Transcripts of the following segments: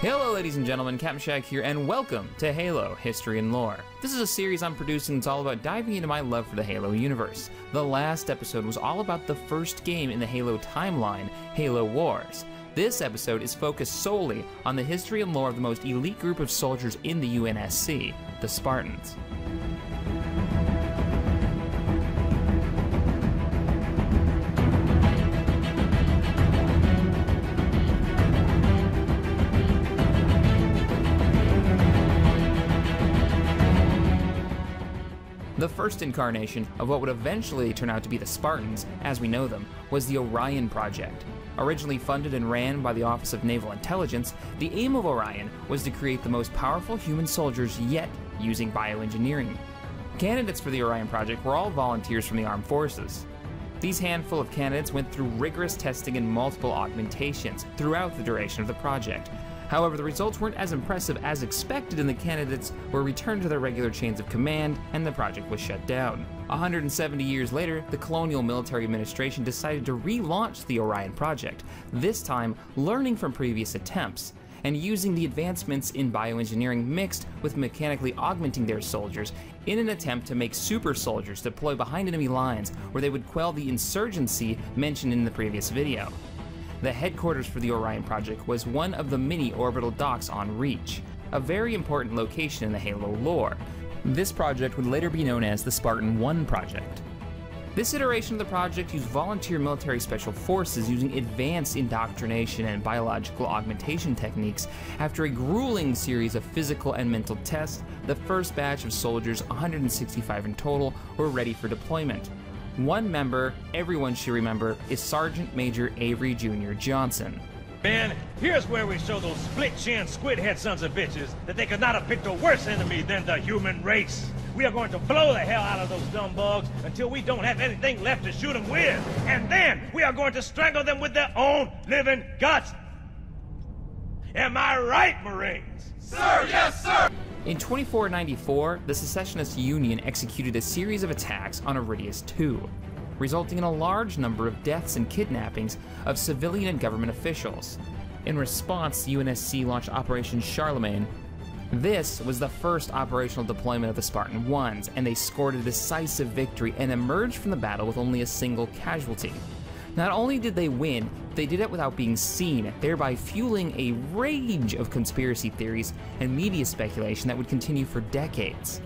Hello ladies and gentlemen, Captain Shaq here, and welcome to Halo History and Lore. This is a series I'm producing that's all about diving into my love for the Halo universe. The last episode was all about the first game in the Halo timeline, Halo Wars. This episode is focused solely on the history and lore of the most elite group of soldiers in the UNSC, the Spartans. The first incarnation of what would eventually turn out to be the Spartans, as we know them, was the Orion Project. Originally funded and ran by the Office of Naval Intelligence, the aim of Orion was to create the most powerful human soldiers yet using bioengineering. Candidates for the Orion Project were all volunteers from the armed forces. These handful of candidates went through rigorous testing and multiple augmentations throughout the duration of the project. However, the results weren't as impressive as expected, and the candidates were returned to their regular chains of command, and the project was shut down. 170 years later, the colonial military administration decided to relaunch the Orion Project, this time learning from previous attempts, and using the advancements in bioengineering mixed with mechanically augmenting their soldiers in an attempt to make super soldiers deploy behind enemy lines where they would quell the insurgency mentioned in the previous video. The headquarters for the Orion Project was one of the many orbital docks on Reach, a very important location in the Halo lore. This project would later be known as the Spartan 1 Project. This iteration of the project used volunteer military special forces using advanced indoctrination and biological augmentation techniques. After a grueling series of physical and mental tests, the first batch of soldiers, 165 in total, were ready for deployment. One member everyone should remember is Sergeant Major Avery Jr. Johnson. Man, here's where we show those split-chin, squid-head sons of bitches that they could not have picked a worse enemy than the human race. We are going to blow the hell out of those dumb bugs until we don't have anything left to shoot them with. And then we are going to strangle them with their own living guts. Am I right, Marines? Sir, yes, sir! In 2494, the Secessionist Union executed a series of attacks on Iridius II, resulting in a large number of deaths and kidnappings of civilian and government officials. In response, the UNSC launched Operation Charlemagne. This was the first operational deployment of the Spartan Ones, and they scored a decisive victory and emerged from the battle with only a single casualty. Not only did they win, they did it without being seen, thereby fueling a range of conspiracy theories and media speculation that would continue for decades.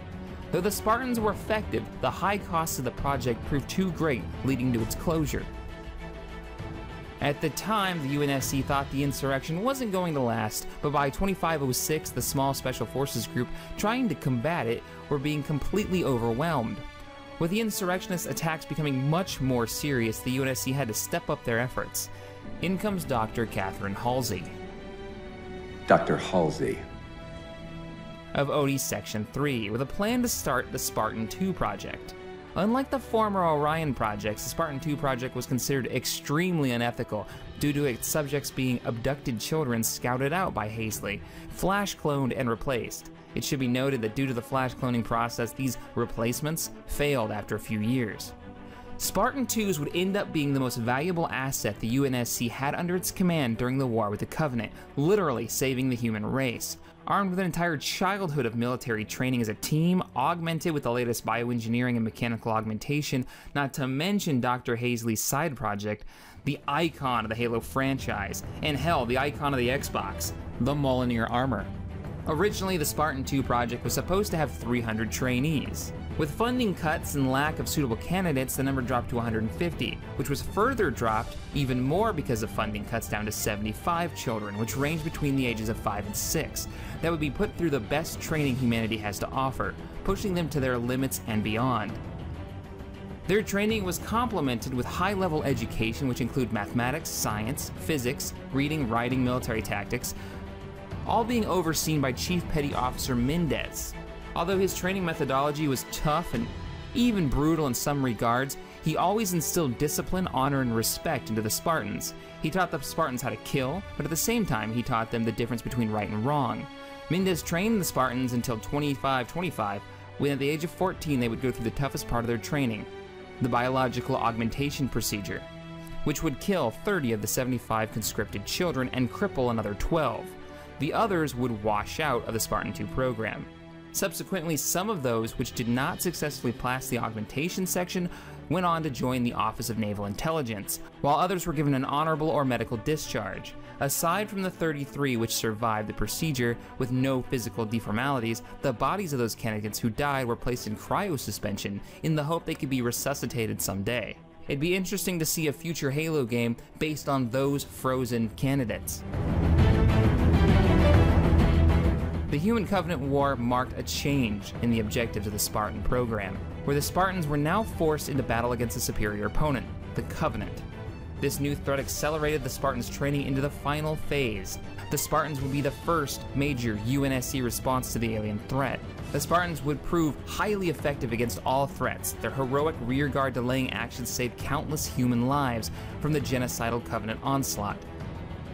Though the Spartans were effective, the high cost of the project proved too great, leading to its closure. At the time, the UNSC thought the insurrection wasn't going to last, but by 2506, the small special forces group trying to combat it were being completely overwhelmed. With the insurrectionist attacks becoming much more serious, the UNSC had to step up their efforts. In comes Dr. Catherine Halsey. Dr. Halsey. Of OD Section 3, with a plan to start the Spartan 2 project. Unlike the former Orion projects, the Spartan 2 project was considered extremely unethical due to its subjects being abducted children scouted out by Halsey, flash cloned and replaced. It should be noted that due to the flash cloning process, these replacements failed after a few years. Spartan 2s would end up being the most valuable asset the UNSC had under its command during the war with the Covenant, literally saving the human race. Armed with an entire childhood of military training as a team, augmented with the latest bioengineering and mechanical augmentation, not to mention Dr. Halsey's side project, the icon of the Halo franchise, and hell, the icon of the Xbox, the Mjolnir armor. Originally, the Spartan 2 project was supposed to have 300 trainees. With funding cuts and lack of suitable candidates, the number dropped to 150, which was further dropped even more because of funding cuts down to 75 children, which ranged between the ages of 5 and 6, that would be put through the best training humanity has to offer, pushing them to their limits and beyond. Their training was complemented with high-level education, which include mathematics, science, physics, reading, writing, military tactics, all being overseen by Chief Petty Officer Mendez. Although his training methodology was tough and even brutal in some regards, he always instilled discipline, honor, and respect into the Spartans. He taught the Spartans how to kill, but at the same time, he taught them the difference between right and wrong. Mendez trained the Spartans until 25, when at the age of 14 they would go through the toughest part of their training, the biological augmentation procedure, which would kill 30 of the 75 conscripted children and cripple another 12. The others would wash out of the Spartan 2 program. Subsequently, some of those which did not successfully pass the augmentation section went on to join the Office of Naval Intelligence, while others were given an honorable or medical discharge. Aside from the 33 which survived the procedure with no physical deformalities, the bodies of those candidates who died were placed in cryosuspension in the hope they could be resuscitated someday. It'd be interesting to see a future Halo game based on those frozen candidates. The Human Covenant War marked a change in the objectives of the Spartan program, where the Spartans were now forced into battle against a superior opponent, the Covenant. This new threat accelerated the Spartans' training into the final phase. The Spartans would be the first major UNSC response to the alien threat. The Spartans would prove highly effective against all threats. Their heroic rearguard delaying actions saved countless human lives from the genocidal Covenant onslaught.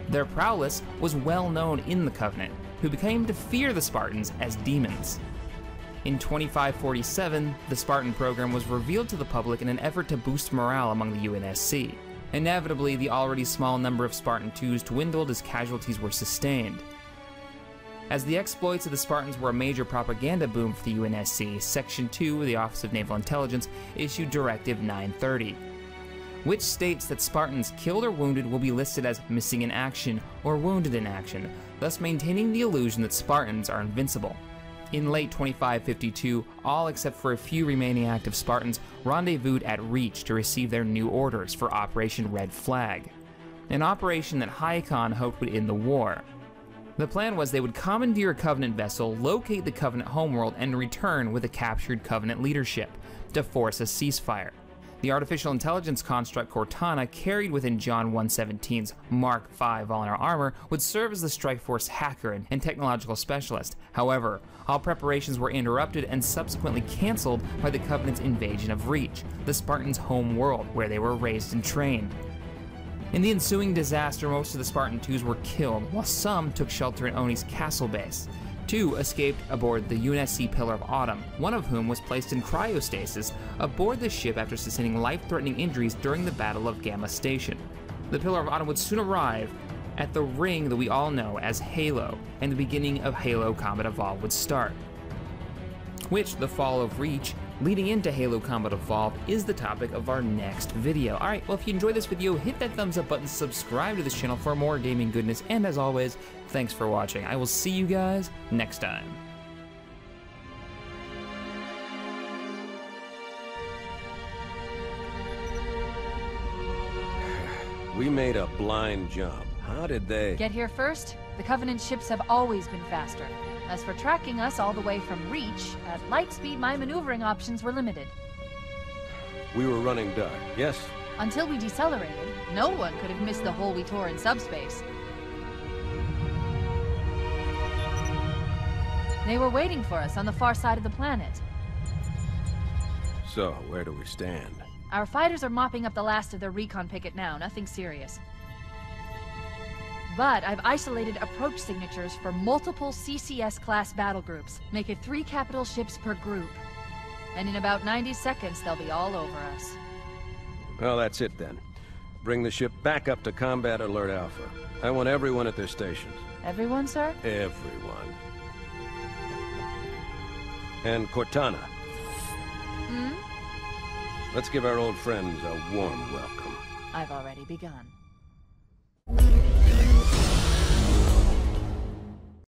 Their prowess was well known in the Covenant, who became to fear the Spartans as demons. In 2547, the Spartan program was revealed to the public in an effort to boost morale among the UNSC. Inevitably, the already small number of Spartan 2s dwindled as casualties were sustained. As the exploits of the Spartans were a major propaganda boom for the UNSC, Section 2 of the Office of Naval Intelligence issued Directive 930, which states that Spartans killed or wounded will be listed as missing in action or wounded in action, thus maintaining the illusion that Spartans are invincible. In late 2552, all except for a few remaining active Spartans rendezvoused at Reach to receive their new orders for Operation Red Flag, an operation that Hykon hoped would end the war. The plan was they would commandeer a Covenant vessel, locate the Covenant homeworld, and return with the captured Covenant leadership to force a ceasefire. The artificial intelligence construct Cortana, carried within John 1:17's Mark V Volnar armor, would serve as the Strike Force hacker and technological specialist. However, all preparations were interrupted and subsequently canceled by the Covenant's invasion of Reach, the Spartans' home world where they were raised and trained. In the ensuing disaster, most of the Spartan 2s were killed, while some took shelter in Oni's castle base. 2 escaped aboard the UNSC Pillar of Autumn, one of whom was placed in cryostasis aboard the ship after sustaining life-threatening injuries during the Battle of Gamma Station. The Pillar of Autumn would soon arrive at the ring that we all know as Halo, and the beginning of Halo Combat Evolved would start, which, the fall of Reach, leading into Halo Combat Evolved, is the topic of our next video. Alright, well, if you enjoyed this video, hit that thumbs up button, subscribe to this channel for more gaming goodness, and as always, thanks for watching. I will see you guys next time. We made a blind jump. How did they... Get here first? The Covenant ships have always been faster. As for tracking us all the way from Reach, at light speed my maneuvering options were limited. We were running dark, yes? Until we decelerated, no one could have missed the hole we tore in subspace. They were waiting for us on the far side of the planet. So, where do we stand? Our fighters are mopping up the last of their recon picket now, nothing serious. But I've isolated approach signatures for multiple CCS-class battle groups. Make it 3 capital ships per group. And in about 90 seconds, they'll be all over us. Well, that's it then. Bring the ship back up to Combat Alert Alpha. I want everyone at their stations. Everyone, sir? Everyone. And Cortana. Hmm? Let's give our old friends a warm welcome. I've already begun.